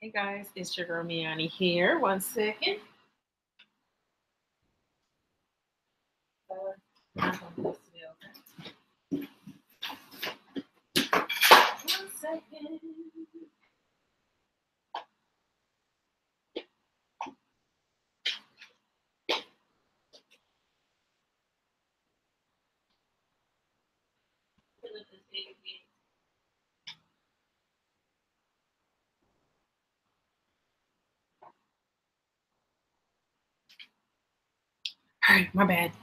Hey guys, it's your girl Me-Anie here. One second. One second. All right, my bad.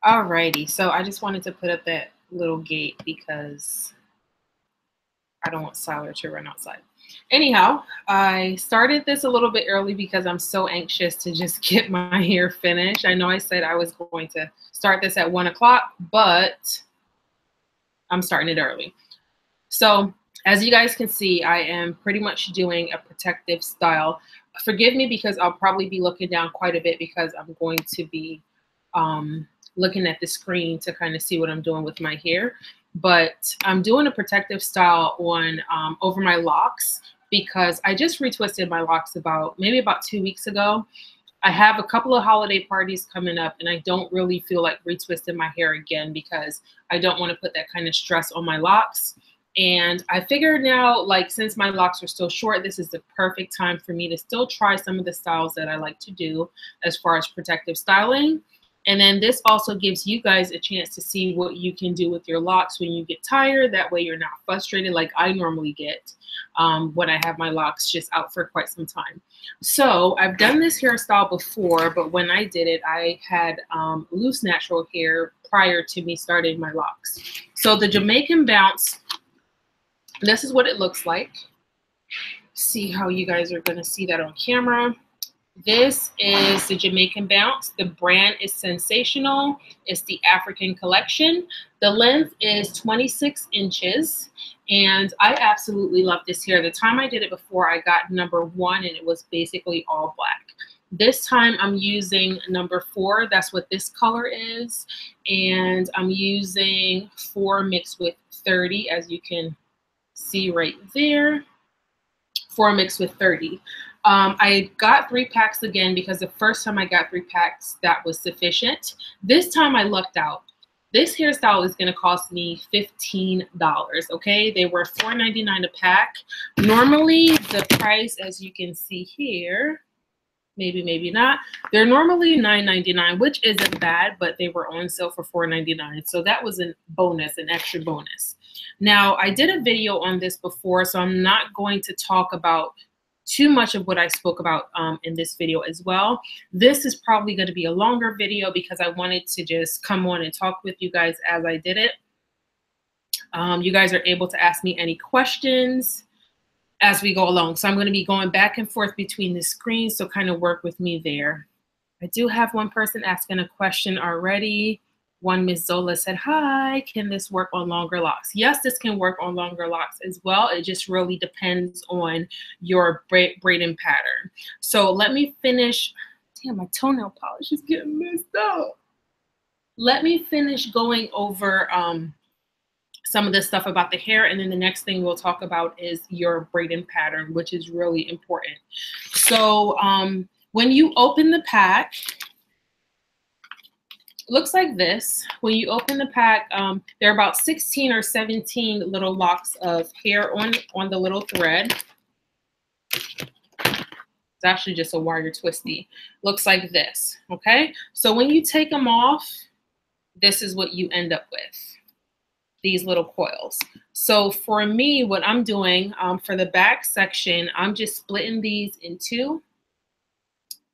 Alrighty, so I just wanted to put up that little gate because I don't want Siler to run outside. Anyhow, I started this a little bit early because I'm so anxious to just get my hair finished. I know I said I was going to start this at 1 o'clock, but I'm starting it early. So as you guys can see, I am pretty much doing a protective style. Forgive me because I'll probably be looking down quite a bit because I'm going to be looking at the screen to kind of see what I'm doing with my hair. But I'm doing a protective style on over my locks because I just retwisted my locks maybe about 2 weeks ago. I have a couple of holiday parties coming up and I don't really feel like retwisting my hair again because I don't want to put that kind of stress on my locks. And I figured now, like, since my locks are still short, this is the perfect time for me to still try some of the styles that I like to do as far as protective styling. And then this also gives you guys a chance to see what you can do with your locks when you get tired. That way you're not frustrated like I normally get when I have my locks just out for quite some time. So I've done this hairstyle before, but when I did it, I had loose natural hair prior to me starting my locks. So the Jamaican bounce, this is what it looks like. See how you guys are going to see that on camera. This is the Jamaican bounce. The brand is Sensational. It's the African collection. The length is 26 inches. And I absolutely love this hair. The time I did it before, I got number 1 and it was basically all black. This time I'm using number 4. That's what this color is. And I'm using 4 mixed with 30, as you can see right there. 4 mixed with 30. I got 3 packs again because the first time I got 3 packs, that was sufficient. This time I lucked out. This hairstyle is going to cost me $15, okay? They were $4.99 a pack. Normally, the price, as you can see here, maybe not, they're normally $9.99, which isn't bad, but they were on sale for $4.99. So that was a bonus, an extra bonus. Now, I did a video on this before, so I'm not going to talk about too much of what I spoke about in this video as well. This is probably going to be a longer video because I wanted to just come on and talk with you guys as I did it. You guys are able to ask me any questions as we go along. So I'm going to be going back and forth between the screens, so kind of work with me there. I do have one person asking a question already. One Miss Zola said, hi, can this work on longer locks? Yes, this can work on longer locks as well. It just really depends on your braiding pattern. So let me finish. Damn, my toenail polish is getting messed up. Let me finish going over some of the stuff about the hair, and then the next thing we'll talk about is your braiding pattern, which is really important. So when you open the pack, looks like this. When you open the pack, there are about 16 or 17 little locks of hair on the little thread. It's actually just a wire twisty. Looks like this, okay? So when you take them off, this is what you end up with, these little coils. So for me, what I'm doing for the back section, I'm just splitting these in 2.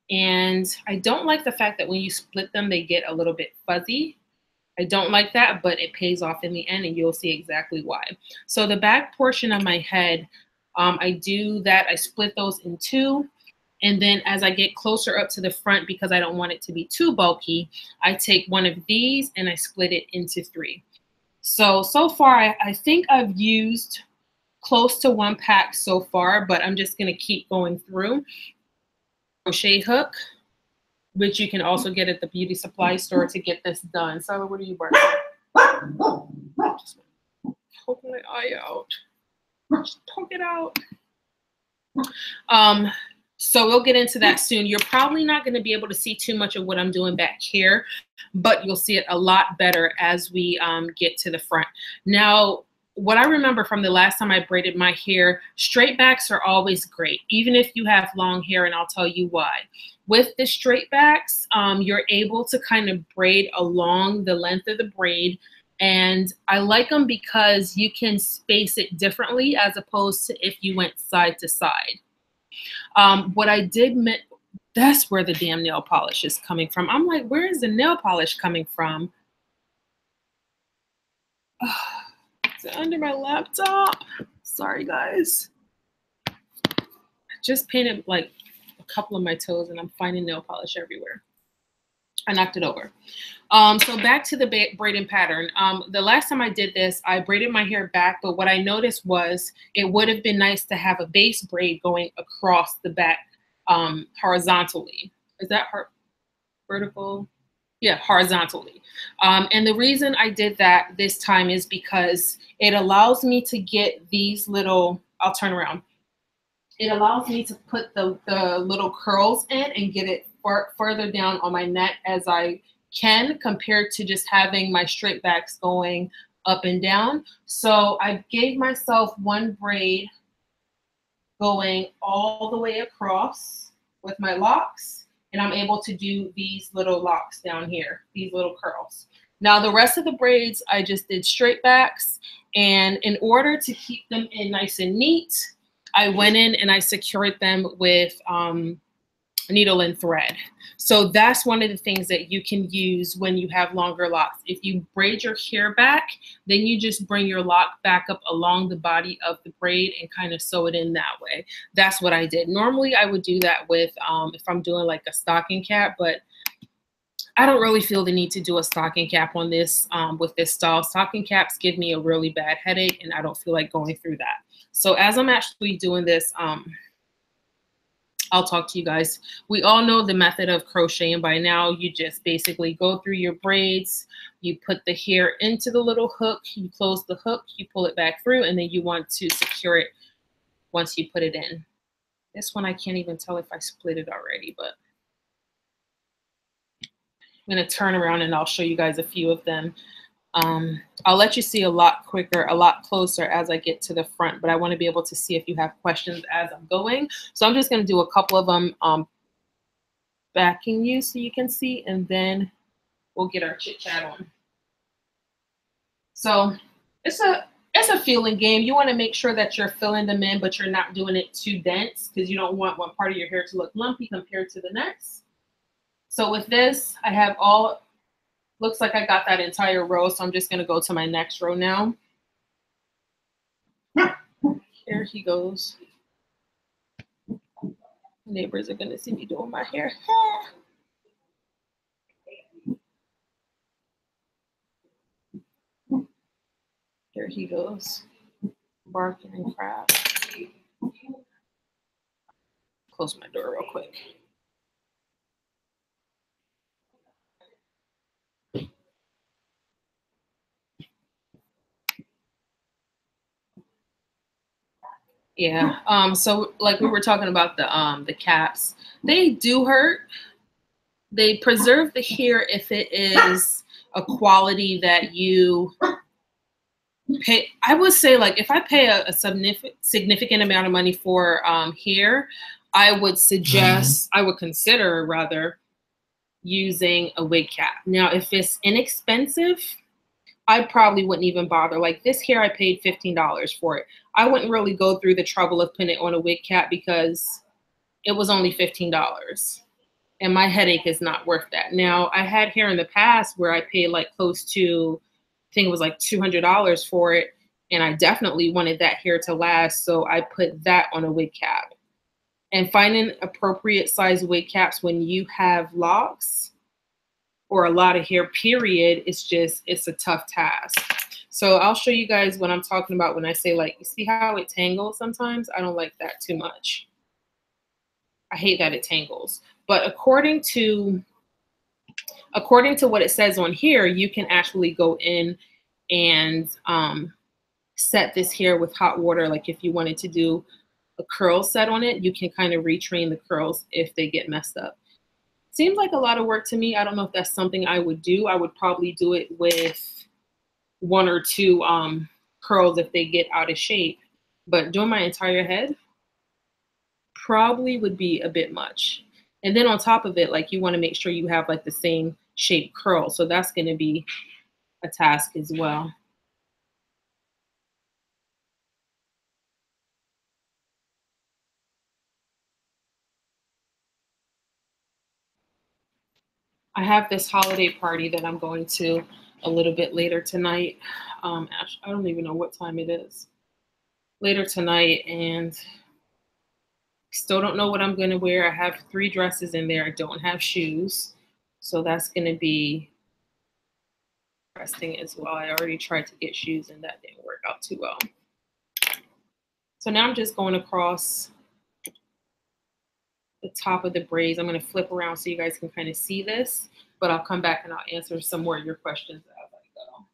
And I don't like the fact that when you split them, they get a little bit fuzzy. I don't like that, but it pays off in the end, and you'll see exactly why. So the back portion of my head, I do that. I split those in 2. And then as I get closer up to the front, because I don't want it to be too bulky, I take one of these and I split it into 3. So far, I think I've used close to 1 pack so far, but I'm just going to keep going through. Crochet hook, which you can also get at the beauty supply store to get this done. So what are you working on? Just poke my eye out. Just poke it out. So we'll get into that soon. You're probably not going to be able to see too much of what I'm doing back here, but you'll see it a lot better as we get to the front. Now, what I remember from the last time I braided my hair, straight backs are always great, even if you have long hair, and I'll tell you why. With the straight backs, you're able to kind of braid along the length of the braid, and I like them because you can space it differently as opposed to if you went side to side. What I did, that's where the damn nail polish is coming from. I'm like, where is the nail polish coming from? Is it under my laptop? Sorry, guys. I just painted like a couple of my toes and I'm finding nail polish everywhere. I knocked it over. So back to the braiding pattern. The last time I did this, I braided my hair back, but what I noticed was it would have been nice to have a base braid going across the back horizontally. Is that vertical? Yeah, horizontally. And the reason I did that this time is because it allows me to get these little, I'll turn around. It allows me to put the little curls in and get it further down on my neck as I can, compared to just having my straight backs going up and down. So I gave myself one braid going all the way across with my locks, and I'm able to do these little locks down here, these little curls. Now the rest of the braids, I just did straight backs, and in order to keep them in nice and neat, I went in and I secured them with needle and thread. So that's one of the things that you can use when you have longer locks. If you braid your hair back, then you just bring your lock back up along the body of the braid and kind of sew it in that way. That's what I did. Normally I would do that with if I'm doing like a stocking cap, but I don't really feel the need to do a stocking cap on this with this style. Stocking caps give me a really bad headache and I don't feel like going through that. So as I'm actually doing this, I'll talk to you guys. We all know the method of crocheting by now. You just basically go through your braids, you put the hair into the little hook, you close the hook, you pull it back through, and then you want to secure it once you put it in. This one I can't even tell if I split it already, but I'm going to turn around and I'll show you guys a few of them. I'll let you see a lot quicker, a lot closer as I get to the front, but I want to be able to see if you have questions as I'm going. So I'm just going to do a couple of them backing you so you can see, and then we'll get our chit chat on. So it's a feeling game. You want to make sure that you're filling them in, but you're not doing it too dense because you don't want one part of your hair to look lumpy compared to the next. So with this, I have all, looks like I got that entire row, so I'm just going to go to my next row now. Here he goes. Neighbors are going to see me doing my hair. Here he goes. Barking and crap. Close my door real quick. Yeah. So like we were talking about the caps, they do hurt. They preserve the hair if it is a quality that you pay. I would say, like, if I pay a significant amount of money for hair, I would suggest, I would consider rather using a wig cap. Now, if it's inexpensive, I probably wouldn't even bother. Like this hair, I paid $15 for it. I wouldn't really go through the trouble of putting it on a wig cap because it was only $15. And my headache is not worth that. Now, I had hair in the past where I paid like close to, I think it was like $200 for it. And I definitely wanted that hair to last. So I put that on a wig cap. And finding appropriate size wig caps when you have locks or a lot of hair, period, it's a tough task. So I'll show you guys what I'm talking about when I say, like, you see how it tangles sometimes? I don't like that too much. I hate that it tangles. But according to what it says on here, you can actually go in and set this hair with hot water, like if you wanted to do a curl set on it, you can kind of retrain the curls if they get messed up. Seems like a lot of work to me. I don't know if that's something I would do. I would probably do it with one or two curls if they get out of shape. But doing my entire head probably would be a bit much. And then on top of it, like you want to make sure you have like the same shape curl. So that's going to be a task as well. I have this holiday party that I'm going to a little bit later tonight. Actually, I don't even know what time it is. Later tonight, and still don't know what I'm going to wear. I have 3 dresses in there. I don't have shoes. So that's going to be interesting as well. I already tried to get shoes and that didn't work out too well. So now I'm just going across the top of the braids. I'm going to flip around so you guys can kind of see this, but I'll come back and I'll answer some more of your questions as I go.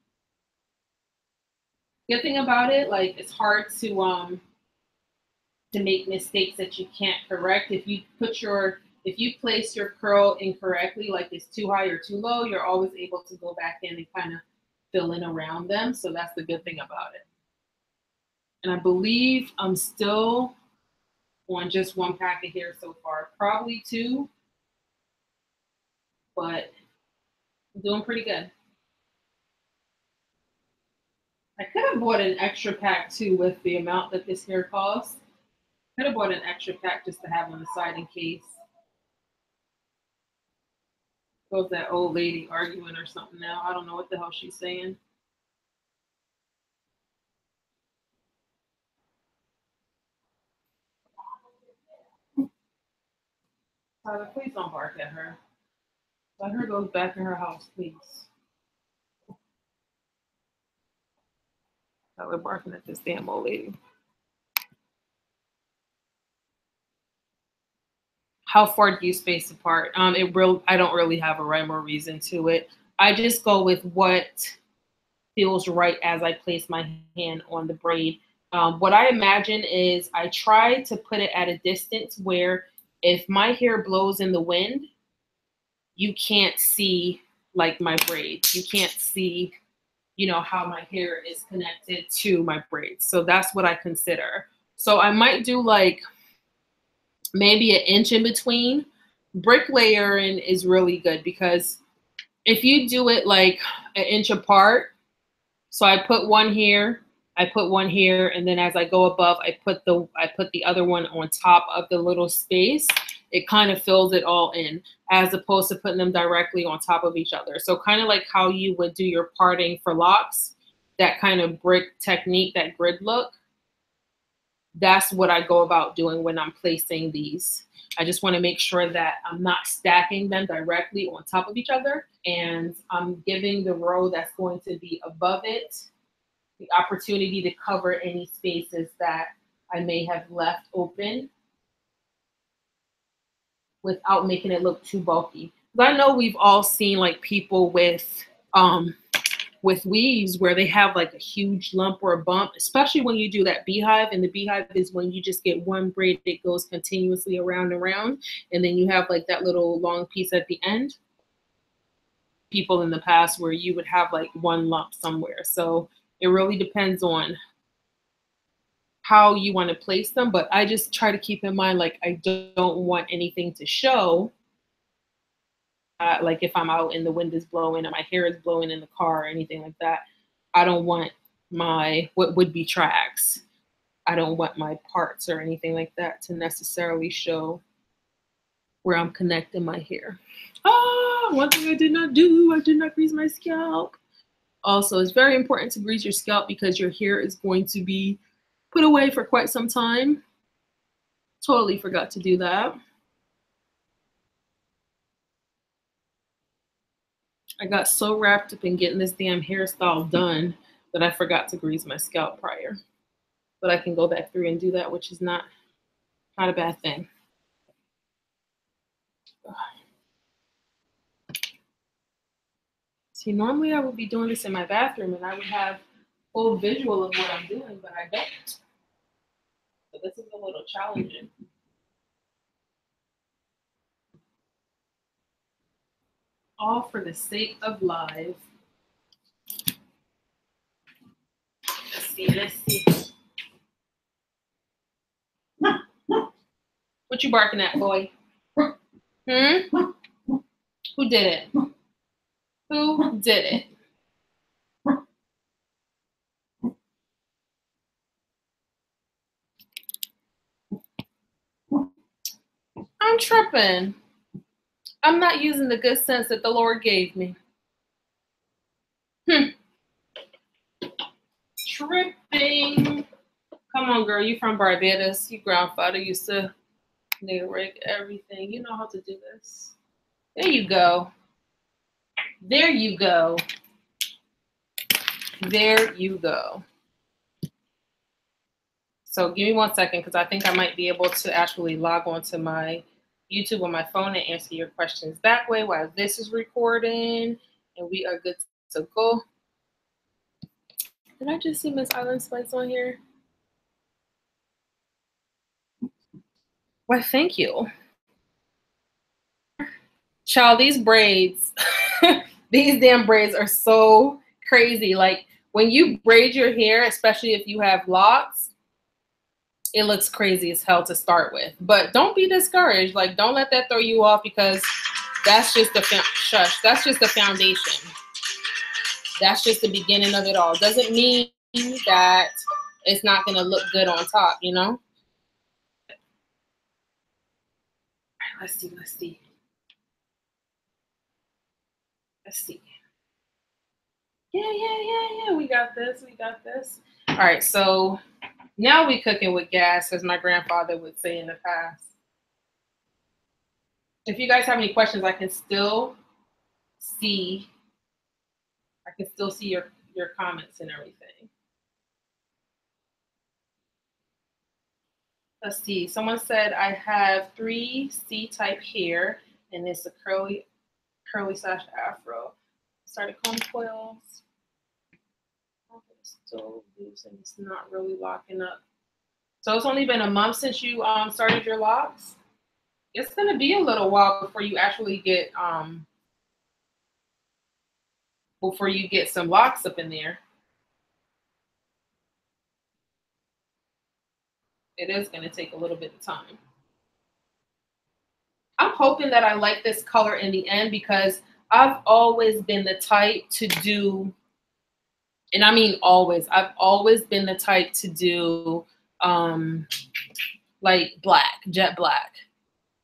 Good thing about it, like it's hard to make mistakes that you can't correct. If you place your curl incorrectly, like it's too high or too low, you're always able to go back in and kind of fill in around them. So that's the good thing about it. And I believe I'm still on just 1 pack of hair so far, probably 2, but I'm doing pretty good. I could have bought an extra pack too with the amount that this hair costs. Could have bought an extra pack just to have on the side in case. Was that old lady arguing or something now? I don't know what the hell she's saying. Tyler, please don't bark at her. Let her go back in her house, please. Tyler barking at this damn old lady. How far do you space apart? I don't really have a rhyme or reason to it. I just go with what feels right as I place my hand on the braid. What I imagine is I try to put it at a distance where if my hair blows in the wind, you can't see like my braids. You can't see, how my hair is connected to my braids. So that's what I consider. So I might do like maybe 1 inch in between. Bricklayering is really good because if you do it like 1 inch apart, so I put one here, I put one here, and then as I go above, I put the other one on top of the little space. It kind of fills it all in, as opposed to putting them directly on top of each other. So kind of like how you would do your parting for locks, that kind of brick technique, that grid look. That's what I go about doing when I'm placing these. I just want to make sure that I'm not stacking them directly on top of each other, and I'm giving the row that's going to be above it the opportunity to cover any spaces that I may have left open without making it look too bulky. Because I know we've all seen like people with weaves where they have like a huge lump or a bump, especially when you do that beehive. And the beehive is when you just get one braid that goes continuously around and around, and then you have like that little long piece at the end. People in the past where you would have like one lump somewhere. So it really depends on how you want to place them, but I just try to keep in mind, like, I don't want anything to show. Like if I'm out and the wind is blowing or my hair is blowing in the car or anything like that, I don't want what would be tracks. I don't want my parts or anything like that to necessarily show where I'm connecting my hair. One thing I did not do, I did not grease my scalp. Also, it's very important to grease your scalp because your hair is going to be put away for quite some time. Totally forgot to do that. I got so wrapped up in getting this damn hairstyle done that I forgot to grease my scalp prior. But I can go back through and do that, which is not a bad thing. See, normally I would be doing this in my bathroom and I would have full visual of what I'm doing, but I don't. this is a little challenging. All for the sake of live. Let's see, let's see. What you barking at, boy? Hmm? Who did it? Who did it? I'm tripping. I'm not using the good sense that the Lord gave me. Tripping. Come on, girl. You from Barbados. Your grandfather used to nail rig everything. You know how to do this. There you go. There you go. There you go. So give me 1 second because I think I might be able to actually log on to my YouTube on my phone and answer your questions that way while this is recording. And we are good to go. Did I just see Miss Island Spice on here? Why, thank you. Child, these braids, these damn braids are so crazy. Like when you braid your hair, especially if you have locks, it looks crazy as hell to start with. But don't be discouraged. Like, don't let that throw you off because that's just the that's just the foundation. That's just the beginning of it all. Doesn't mean that it's not going to look good on top, you know? All right, let's see, let's see. Let's see. Yeah. We got this. We got this. All right, so now we cooking with gas, as my grandfather would say in the past. If you guys have any questions, I can still see. Your comments and everything. Let's see. Someone said I have 3C type hair, and it's a curly / afro. Started combing coils. It's still loose and it's not really locking up. So it's only been a month since you started your locks. It's gonna be a little while before you actually get some locks up in there. It is gonna take a little bit of time. I'm hoping that I like this color in the end because I've always been the type to do, and I mean always, I've always been the type to do like black, jet black,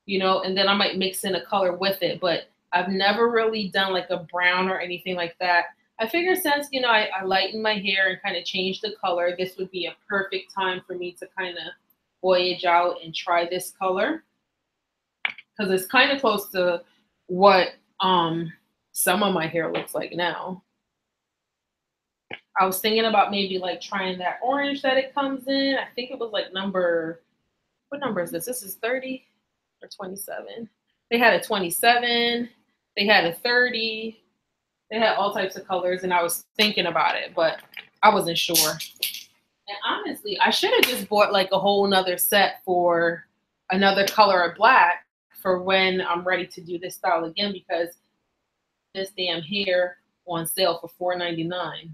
you know, and then I might mix in a color with it, but I've never really done like a brown or anything like that. I figured since, you know, I lightened my hair and kind of changed the color, this would be a perfect time for me to kind of voyage out and try this color. Because it's kind of close to what some of my hair looks like now. I was thinking about maybe like trying that orange that it comes in. I think it was like what number is this? This is 30 or 27. They had a 27. They had a 30. They had all types of colors, and I was thinking about it, but I wasn't sure. And honestly, I should have just bought like a whole nother set for another color of black for when I'm ready to do this style again, because this damn hair on sale for $4.99.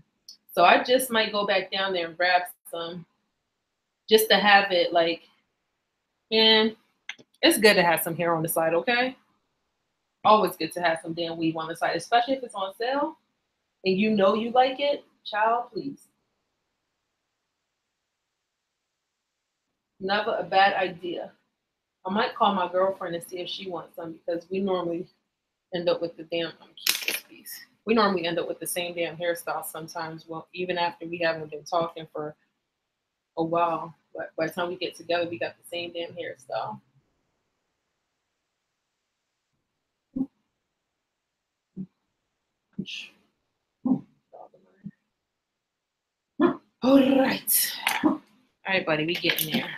So I just might go back down there and grab some just to have it like, man, it's good to have some hair on the side, okay? Always good to have some damn weave on the side, especially if it's on sale and you know you like it. Child, please. Never a bad idea. I might call my girlfriend and see if she wants some because we normally end up with the damn, I'm gonna keep this piece. We normally end up with the same damn hairstyle sometimes. Well, even after we haven't been talking for a while, but by the time we get together, we got the same damn hairstyle. All right. All right, buddy, we getting there.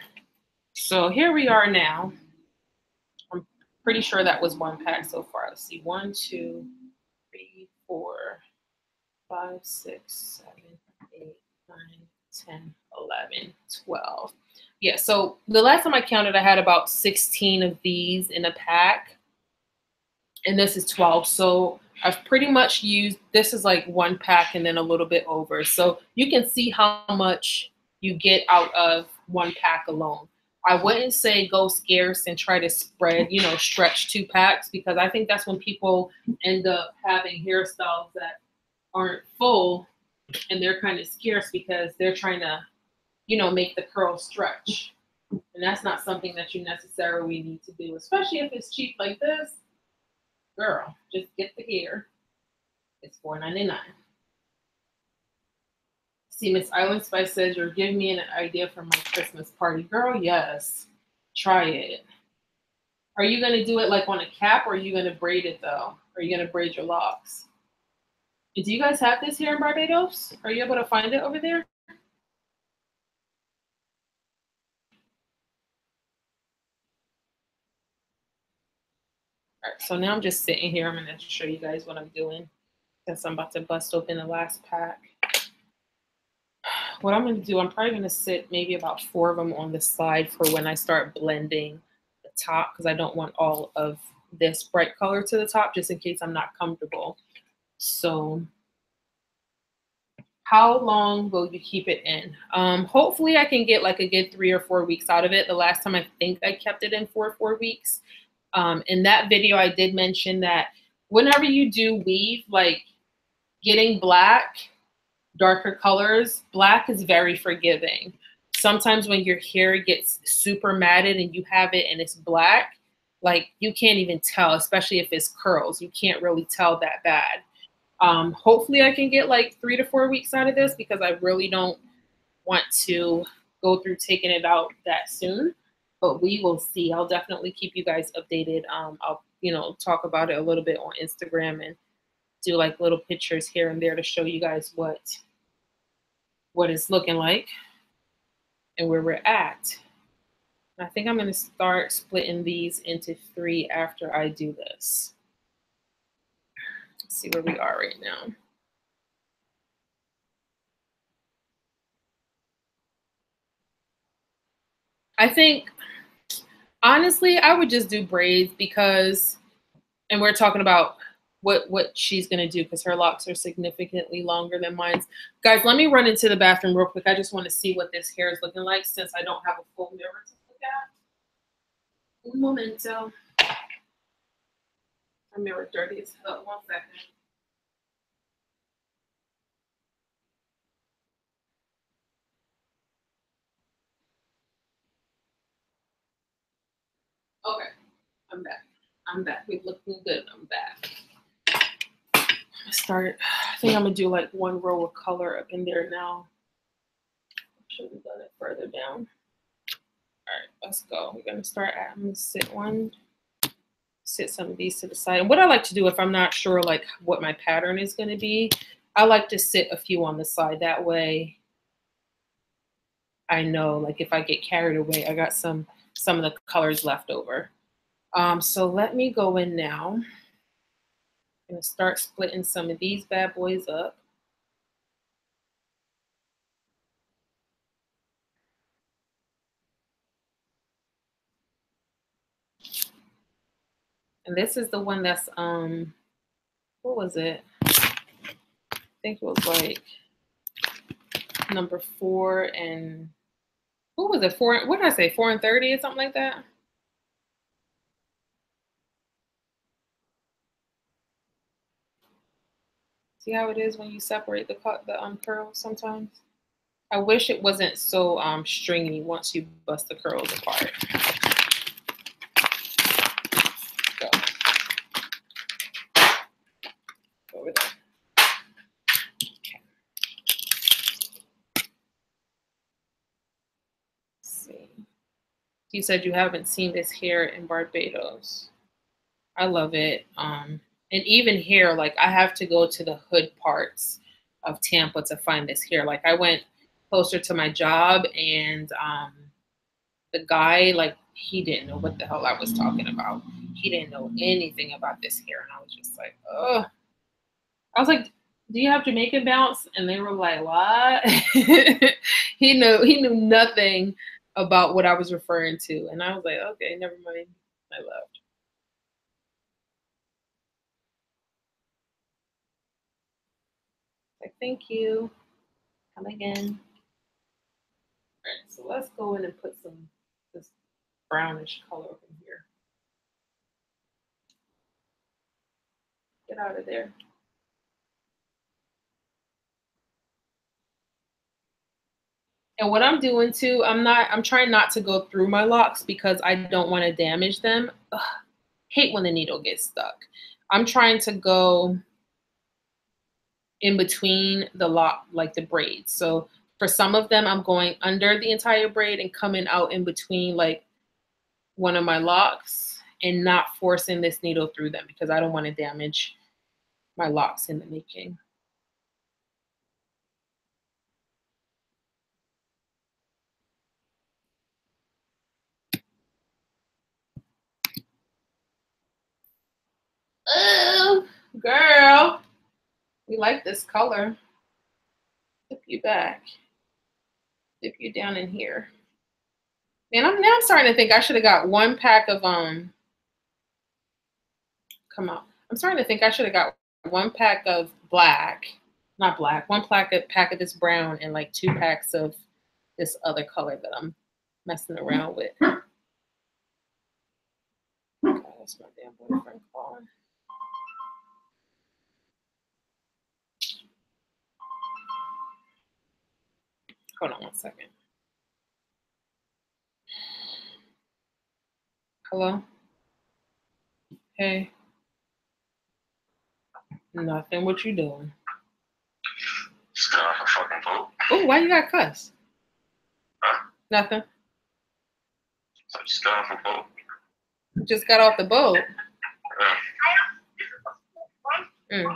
So here we are now. I'm pretty sure that was one pack so far. Let's see. 1, 2, 3, 4, 5, 6, 7, 8, 9, 10, 11. 11, 12. Yeah, so the last time I counted, I had about 16 of these in a pack, and this is 12. So I've pretty much used, this is like one pack and then a little bit over. So you can see how much you get out of one pack alone. I wouldn't say go scarce and try to spread, you know, stretch 2 packs, because I think that's when people end up having hairstyles that aren't full and they're kind of scarce because they're trying to, you know, make the curls stretch. And that's not something that you necessarily need to do, especially if it's cheap like this. Girl, just get the hair. It's $4.99. See, Miss Island Spice says, you're giving me an idea for my Christmas party. Girl, yes. Try it. Are you going to do it like on a cap, or are you going to braid it, though? Are you going to braid your locks? Do you guys have this here in Barbados? Are you able to find it over there? All right, so now I'm just sitting here. I'm going to show you guys what I'm doing, since I'm about to bust open the last pack. What I'm going to do, I'm probably going to sit maybe about 4 of them on the side for when I start blending the top, because I don't want all of this bright color to the top, just in case I'm not comfortable. So how long will you keep it in? Hopefully I can get like a good 3 or 4 weeks out of it. The last time I think I kept it in for 4 weeks. In that video, I did mention that whenever you do weave, like getting black, darker colors, black is very forgiving. Sometimes when your hair gets super matted and you have it and it's black, like you can't even tell, especially if it's curls. You can't really tell that bad. Hopefully I can get like 3 to 4 weeks out of this, because I really don't want to go through taking it out that soon, but we will see. I'll definitely keep you guys updated. I'll, you know, talk about it a little bit on Instagram and do like little pictures here and there to show you guys what it's looking like and where we're at. I think I'm going to start splitting these into 3 after I do this. Let's see where we are right now. I think, honestly, I would just do braids, because, and we're talking about what she's going to do, because her locks are significantly longer than mine. Guys, let me run into the bathroom real quick. I just want to see what this hair is looking like, since I don't have a full mirror to look at. Un momento. My mirror dirty as hell. 1 second. Okay, I'm back. I'm back. We're looking good. I'm back. Start. I think I'm gonna do like 1 row of color up in there now. Should have done it further down. All right, let's go. We're gonna start. I'm gonna sit some of these to the side. And what I like to do, if I'm not sure like what my pattern is gonna be, I like to sit a few on the side. That way, I know like if I get carried away, I got some of the colors left over. So let me go in now. I'm gonna start splitting some of these bad boys up. And this is the one that's, what was it? I think it was like number 4 and, what was it? 4, what did I say? 4 and 30 or something like that? See how it is when you separate the curls sometimes? I wish it wasn't so stringy once you bust the curls apart. Go. Over there. Okay. Let's see. You said you haven't seen this hair in Barbados. I love it. And even here, like I have to go to the hood parts of Tampa to find this hair. Like I went closer to my job, and the guy, like, he didn't know what the hell I was talking about. He didn't know anything about this hair. And I was just like, oh. I was like, do you have Jamaican bounce? And they were like, what? He knew nothing about what I was referring to. And I was like, okay, never mind. I left. Like, thank you. Come again. All right, so let's go in and put this brownish color in here. Get out of there. And what I'm doing too, I'm trying not to go through my locks because I don't want to damage them. Ugh, hate when the needle gets stuck. I'm trying to go in between the lock, like the braids. So for some of them, I'm going under the entire braid and coming out in between like one of my locks and not forcing this needle through them because I don't want to damage my locks in the making. Oh, girl, we like this color. Dip you back. Dip you down in here. Man, I'm starting to think I should have got one pack of come on. I'm starting to think I should have got one pack of black, not black, one pack of this brown and like 2 packs of this other color that I'm messing around with. God, that's my damn boyfriend calling. Hold on one second. Hello? Hey. Nothing. What you doing? Just got off a fucking boat. Oh, why you got cussed? Huh? Nothing. I just got off a boat. Just got off the boat. Yeah.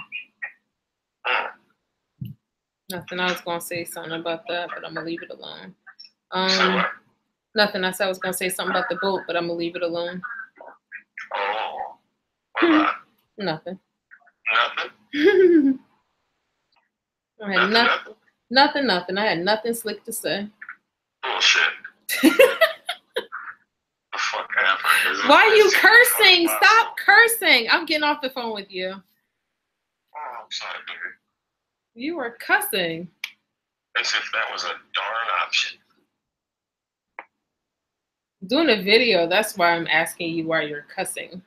Nothing. I was gonna say something about that, but I'm gonna leave it alone. Say what? Nothing. I said I was gonna say something about the boat, but I'm gonna leave it alone. Oh. What about? Nothing. Nothing? I had nothing. I had nothing slick to say. Bullshit. The fuck happened? Why are you cursing? Stop cursing. I'm getting off the phone with you. Oh, I'm sorry, baby. You were cussing. As if that was a darn option. Doing a video, that's why I'm asking you why you're cussing.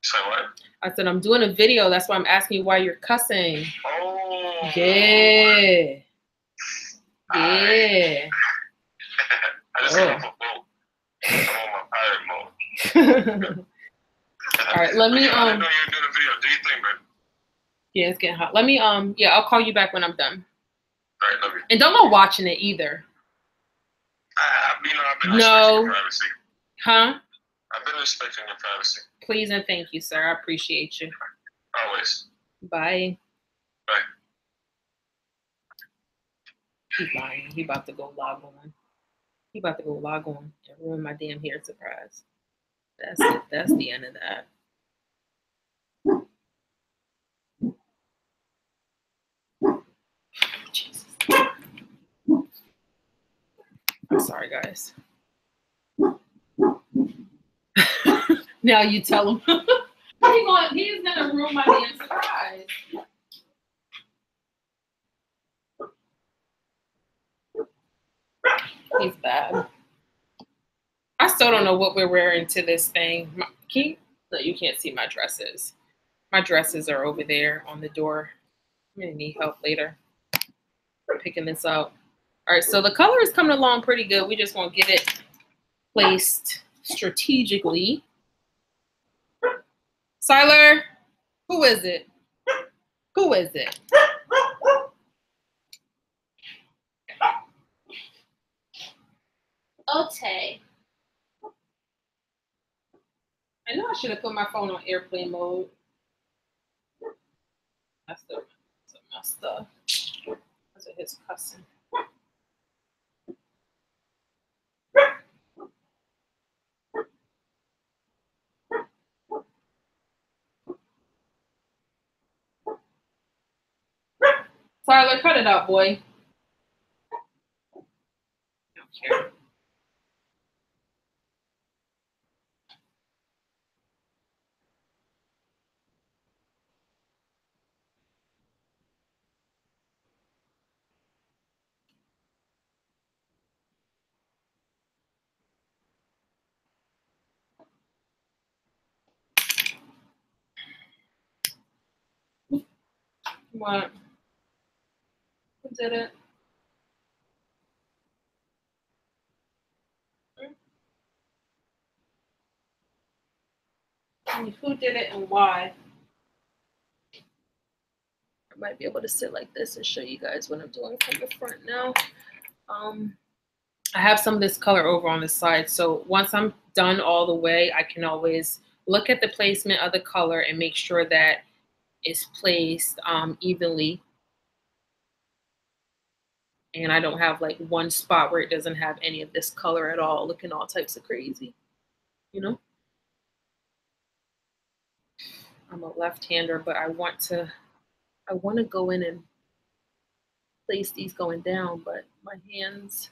Say what? I said, I'm doing a video, that's why I'm asking you why you're cussing. Oh. Yeah. Yeah. I just got off a boat. I'm on my pirate mode. All right, let me I didn't know you were doing a video. Do you think, bro? Yeah, it's getting hot. Let me yeah, I'll call you back when I'm done. All right, love you. And don't go watching it either. I've been respecting your privacy. Huh? I've been respecting your privacy. Please and thank you, sir. I appreciate you. Always. Bye. Bye. He's lying. He about to go log on. He about to go log on and ruin my damn hair surprise. That's it. That's the end of that. Jesus. I'm sorry, guys. Now you tell him. He's gonna ruin my damn surprise. He's bad. I still don't know what we're wearing to this thing. No, you can't see my dresses. My dresses are over there on the door. I'm gonna need help later picking this out. All right, so the color is coming along pretty good. We just want to get it placed strategically. Siler, who is it? Who is it? Ote. I know I should have put my phone on airplane mode. That's my stuff. That's what his cussing. Tyler, cut it out, boy. Don't care. What? Who did it? Who did it and why? I might be able to sit like this and show you guys what I'm doing from the front now. I have some of this color over on the side, so once I'm done all the way, I can always look at the placement of the color and make sure that it's placed evenly, and I don't have like one spot where it doesn't have any of this color at all, looking all types of crazy, you know? I'm a left-hander, but I want to go in and place these going down, but my hands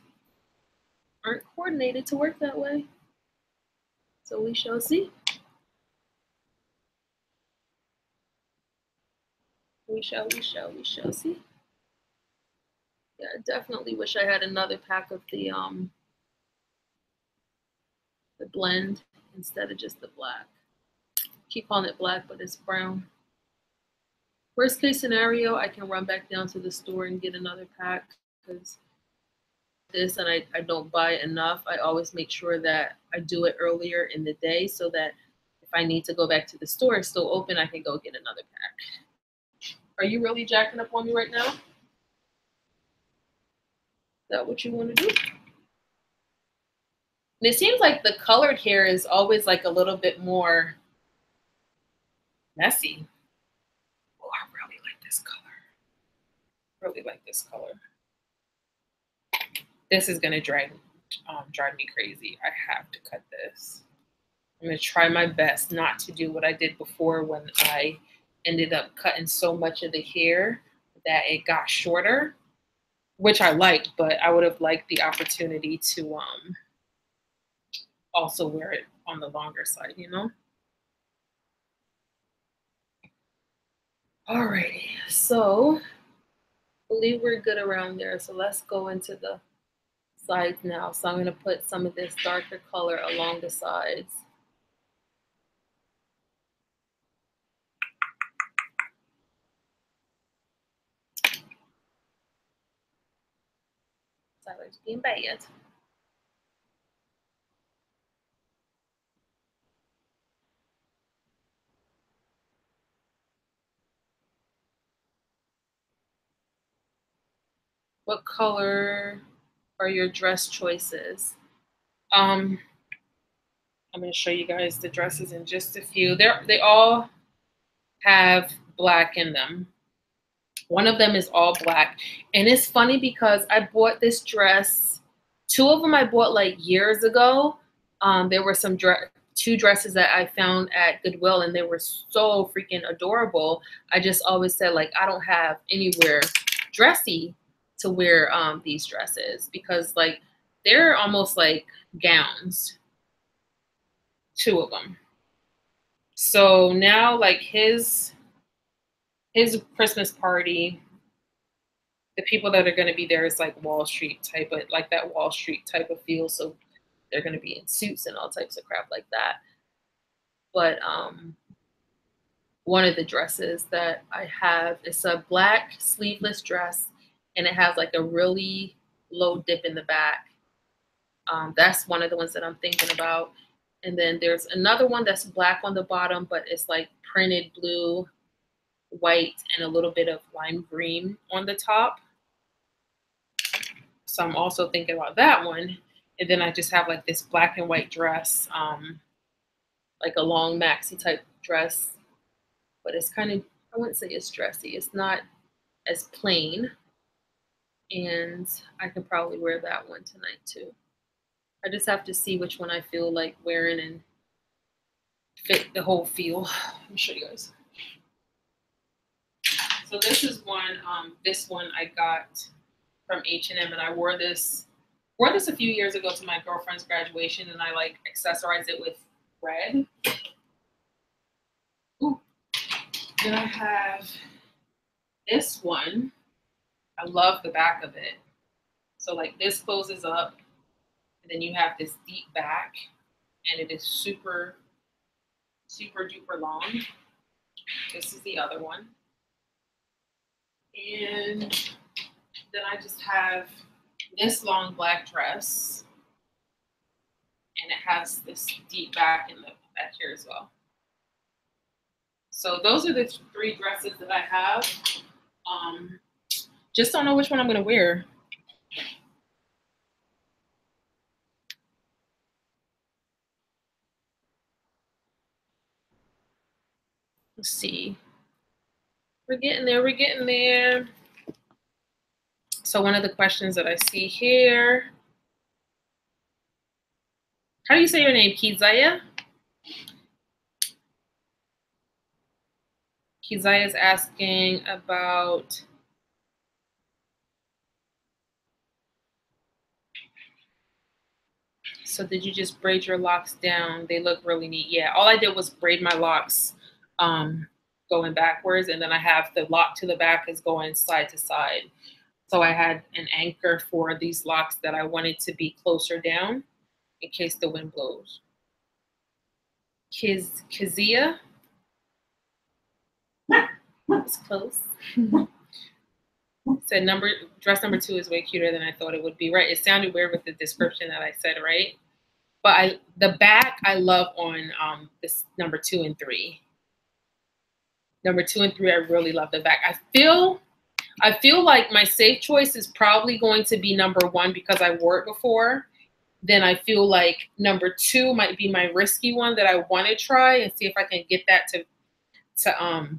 aren't coordinated to work that way. So we shall see. We shall see. Yeah, I definitely wish I had another pack of the blend instead of just the black. Keep calling it black, but it's brown. Worst case scenario, I can run back down to the store and get another pack, because this, and I don't buy enough. I always make sure that I do it earlier in the day so that if I need to go back to the store, it's still open, I can go get another pack. Are you really jacking up on me right now? Is that what you want to do? And it seems like the colored hair is always like a little bit more messy. Oh, I really like this color. Really like this color. This is gonna drive me crazy. I have to cut this. I'm gonna try my best not to do what I did before when I ended up cutting so much of the hair that it got shorter, which I liked, but I would have liked the opportunity to also wear it on the longer side, you know? Alrighty, so I believe we're good around there. So let's go into the sides now. So I'm going to put some of this darker color along the sides. Tyler's being bad. What color are your dress choices? I'm going to show you guys the dresses in just a few. They all have black in them. One of them is all black. And it's funny because I bought this dress. Two of them I bought like years ago. There were some two dresses that I found at Goodwill, and they were so freaking adorable. I just always said, like, I don't have anywhere dressy to wear these dresses, because like they're almost like gowns, two of them. So now like his Christmas party, the people that are going to be there is like Wall Street type of, like that Wall Street type of feel. So they're going to be in suits and all types of crap like that. But one of the dresses that I have is a black sleeveless dress, and it has like a really low dip in the back. That's one of the ones that I'm thinking about. And then there's another one that's black on the bottom, but it's like printed blue, white, and a little bit of lime green on the top. So I'm also thinking about that one. And then I just have like this black and white dress, like a long maxi type dress, but it's kind of, I wouldn't say it's dressy. It's not as plain. And I can probably wear that one tonight too. I just have to see which one I feel like wearing and fit the whole feel. Let me show you guys. So this is one. This one I got from H&M, and I wore this a few years ago to my girlfriend's graduation, and I like accessorized it with red. Ooh. Then I have this one. I love the back of it. So like this closes up, and then you have this deep back, and it is super, super duper long. This is the other one. And then I just have this long black dress, and it has this deep back in the back here as well. So those are the 3 dresses that I have. Just don't know which one I'm gonna wear. Let's see. We're getting there, we're getting there. So one of the questions that I see here, how do you say your name? Keziah? Keziah is asking about, so did you just braid your locks down? They look really neat. Yeah, all I did was braid my locks going backwards, and then I have the lock to the back is going side to side. So I had an anchor for these locks that I wanted to be closer down in case the wind blows. Keziah? It's close. Said dress number 2 is way cuter than I thought it would be. Right, it sounded weird with the description that I said, right? But the back I love on this number 2 and 3. Number 2 and 3, I really love the back. I feel like my safe choice is probably going to be number 1 because I wore it before. Then I feel like number 2 might be my risky one that I want to try and see if I can get that to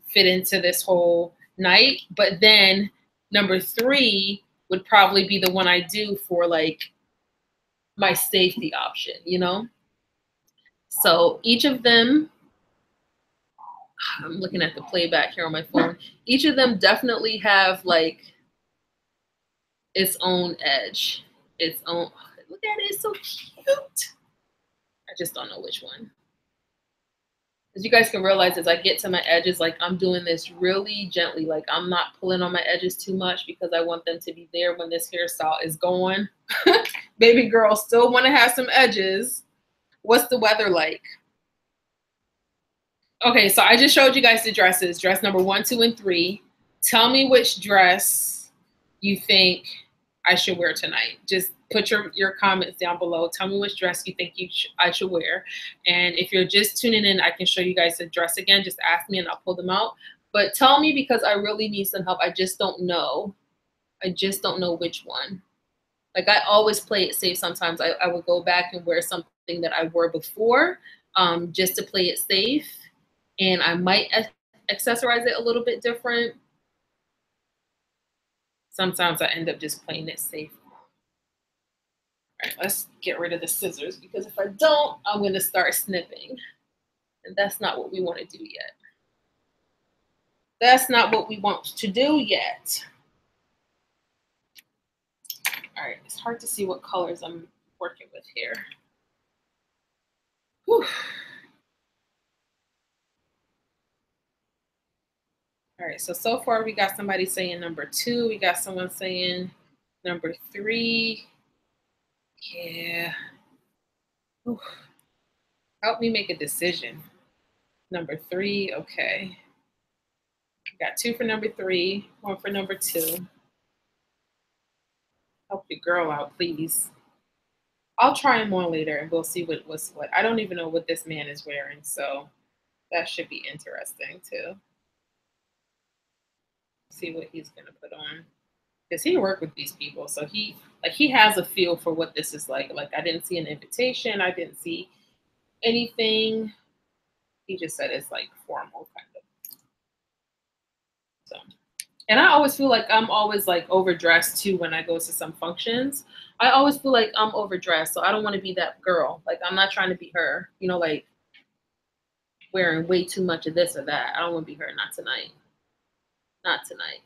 fit into this whole night. But then number 3 would probably be the one I do for like my safety option, you know? So each of them, I'm looking at the playback here on my phone. Each of them definitely have like its own edge, its own, look at it, it's so cute. I just don't know which one. As you guys can realize, as I get to my edges, like I'm doing this really gently, like I'm not pulling on my edges too much because I want them to be there when this hairstyle is going. Baby girl still want to have some edges. What's the weather like? Okay, so I just showed you guys the dresses, dress number 1, 2, and 3. Tell me which dress you think I should wear tonight. Just put your comments down below. Tell me which dress you think I should wear. And if you're just tuning in, I can show you guys the dress again. Just ask me and I'll pull them out. But tell me because I really need some help. I just don't know. I just don't know which one. Like I always play it safe sometimes. I will go back and wear something that I wore before just to play it safe. And I might accessorize it a little bit different. Sometimes I end up just playing it safe. All right, let's get rid of the scissors because if I don't, I'm going to start snipping. And that's not what we want to do yet. That's not what we want to do yet. All right, it's hard to see what colors I'm working with here. Whew. All right, so far we got somebody saying number 2. We got someone saying number 3. Yeah. Whew. Help me make a decision. Number 3, okay. We got 2 for number 3, 1 for number 2. Help your girl out, please. I'll try them on later and we'll see what's what. I don't even know what this man is wearing, so that should be interesting too. See what he's gonna put on. Because he worked with these people, so he has a feel for what this is like. Like I didn't see an invitation, I didn't see anything. He just said it's like formal kind of. So, and I always feel like I'm always like overdressed too when I go to some functions. I always feel like I'm overdressed, so I don't want to be that girl. Like I'm not trying to be her, you know, like wearing way too much of this or that. I don't want to be her, not tonight. Not tonight.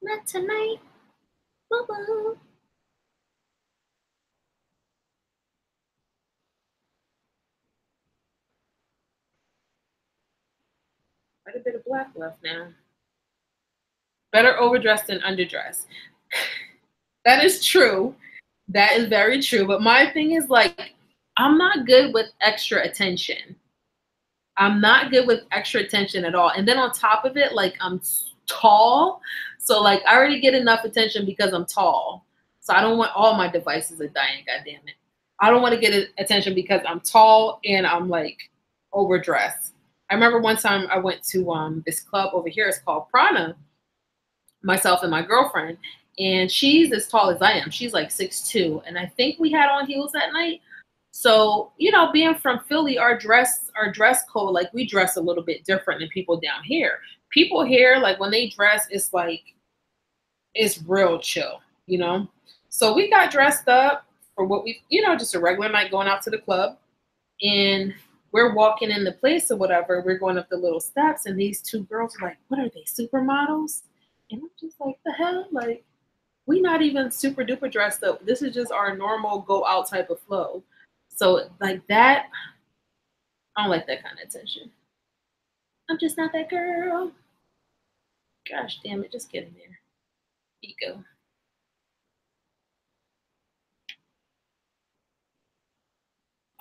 Not tonight. Boo-boo. Quite a bit of black left now. Better overdressed than underdressed. That is true. That is very true. But my thing is, like, I'm not good with extra attention. I'm not good with extra attention at all. And then on top of it, like, I'm tall. So, like, I already get enough attention because I'm tall. So I don't want all my devices are dying, God damn it. I don't want to get attention because I'm tall and I'm, like, overdressed. I remember one time I went to this club over here. It's called Prana. Myself and my girlfriend. And she's as tall as I am. She's like 6'2". And I think we had on heels that night. So, you know, being from Philly, our dress code, like, we dress a little bit different than people down here. People here, like, when they dress, it's like, it's real chill, you know? So we got dressed up for what we, you know, just a regular night going out to the club. And we're walking in the place or whatever. We're going up the little steps. And these two girls are like, what are they, supermodels? And I'm just like, the hell? Like, we not even super duper dressed up. This is just our normal go out type of flow. So, like, that, I don't like that kind of attention. I'm just not that girl. Gosh damn it, just get in there. Ego.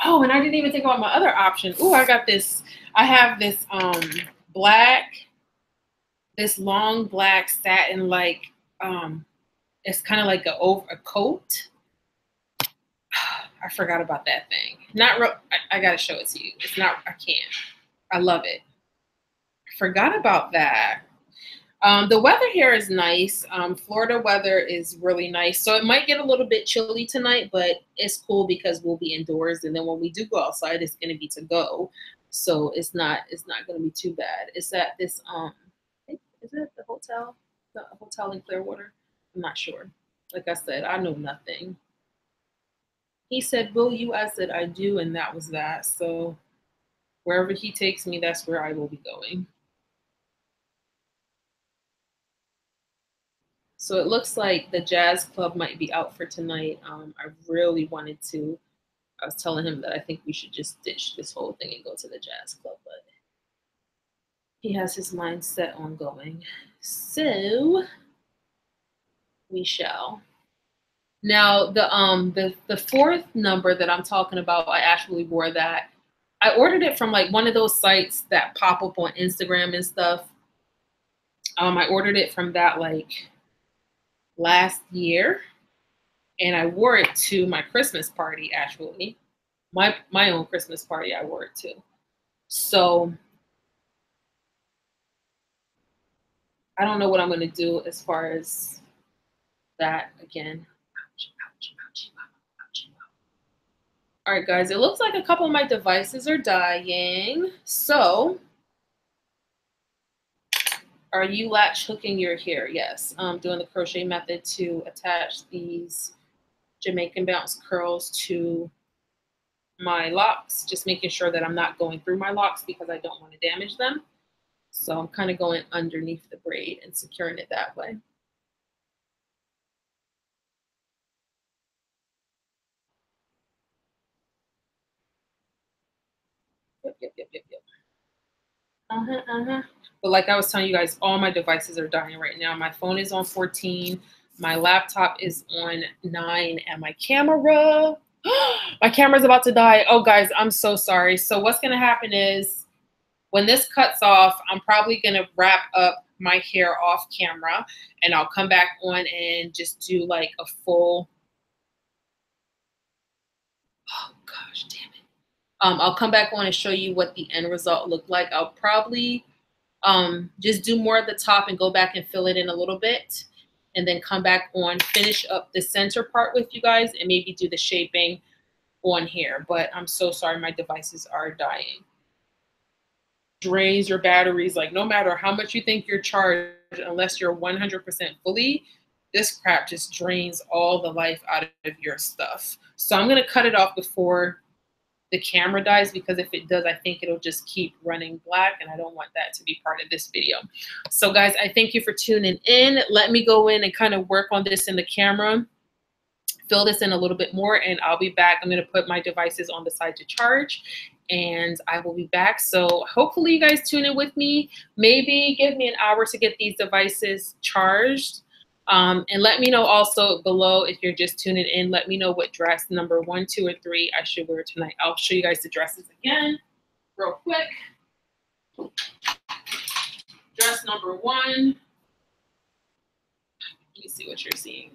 Oh, and I didn't even think about my other option. Oh, I got this. I have this this long black satin, like, it's kind of like a coat. I forgot about that thing. Not real. I gotta show it to you. It's not. I can't. I love it. Forgot about that. The weather here is nice. Florida weather is really nice. So it might get a little bit chilly tonight, but it's cool because we'll be indoors. And then when we do go outside, it's going to be to go. So it's not going to be too bad. It's at this, is it the hotel? The hotel in Clearwater? I'm not sure. Like I said, I know nothing. He said, will you? I said, I do. And that was that. So wherever he takes me, that's where I will be going. So it looks like the jazz club might be out for tonight. I really wanted to. I was telling him that I think we should just ditch this whole thing and go to the jazz club, but he has his mind set on going. So we shall. Now the fourth number that I'm talking about, I actually wore that. I ordered it from like one of those sites that pop up on Instagram and stuff. I ordered it from that like last year, and I wore it to my Christmas party. Actually, my own Christmas party, I wore it to. So I don't know what I'm going to do as far as that again. All right, guys, it looks like a couple of my devices are dying. So are you latch hooking your hair? Yes. Doing the crochet method to attach these Jamaican bounce curls to my locks, just making sure that I'm not going through my locks because I don't want to damage them. So I'm kind of going underneath the braid and securing it that way. Yep. But like I was telling you guys, all my devices are dying right now. My phone is on 14. My laptop is on 9. And my camera, my camera's about to die. Oh, guys, I'm so sorry. So what's going to happen is when this cuts off, I'm probably going to wrap up my hair off camera. And I'll come back on and just do like a full, oh, gosh, damn it. I'll come back on and show you what the end result looked like. I'll probably just do more at the top and go back and fill it in a little bit, and then come back on, finish up the center part with you guys, and maybe do the shaping on here. But I'm so sorry, my devices are dying. Drains your batteries, like no matter how much you think you're charged, unless you're 100% fully, this crap just drains all the life out of your stuff. So I'm gonna cut it off before the camera dies, because if it does, I think it'll just keep running black, and I don't want that to be part of this video. So guys, I thank you for tuning in. Let me go in and kind of work on this in the camera, fill this in a little bit more, and I'll be back. I'm going to put my devices on the side to charge, and I will be back. So hopefully you guys tune in with me. Maybe give me an hour to get these devices charged. And let me know also below, if you're just tuning in, let me know what dress number 1, 2, or 3 I should wear tonight. I'll show you guys the dresses again real quick. Dress number 1. Let me see what you're seeing.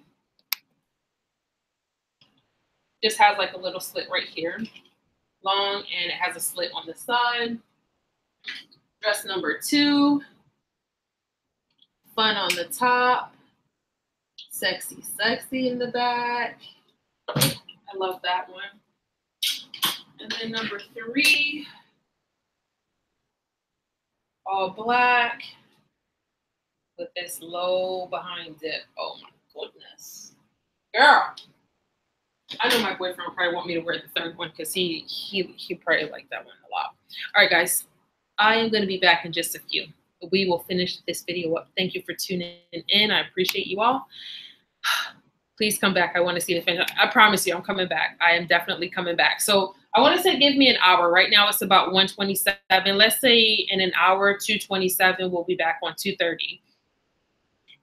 Just has like a little slit right here, long, and it has a slit on the side. Dress number 2, fun on the top, sexy, sexy in the back. I love that one. And then number 3, all black with this low behind dip. Oh my goodness, girl. I know my boyfriend probably want me to wear the 3rd one, because he probably liked that one a lot. All right, guys, I am going to be back in just a few. We will finish this video up. Thank you for tuning in. I appreciate you all. Please come back. I want to see the finish. I promise you, I'm coming back. I am definitely coming back. So I want to say give me an hour. Right now it's about 1:27. Let's say in an hour, 2:27, we'll be back on 2:30.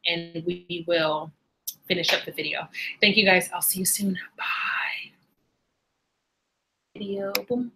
And we will finish up the video. Thank you guys. I'll see you soon. Bye. Video. Boom.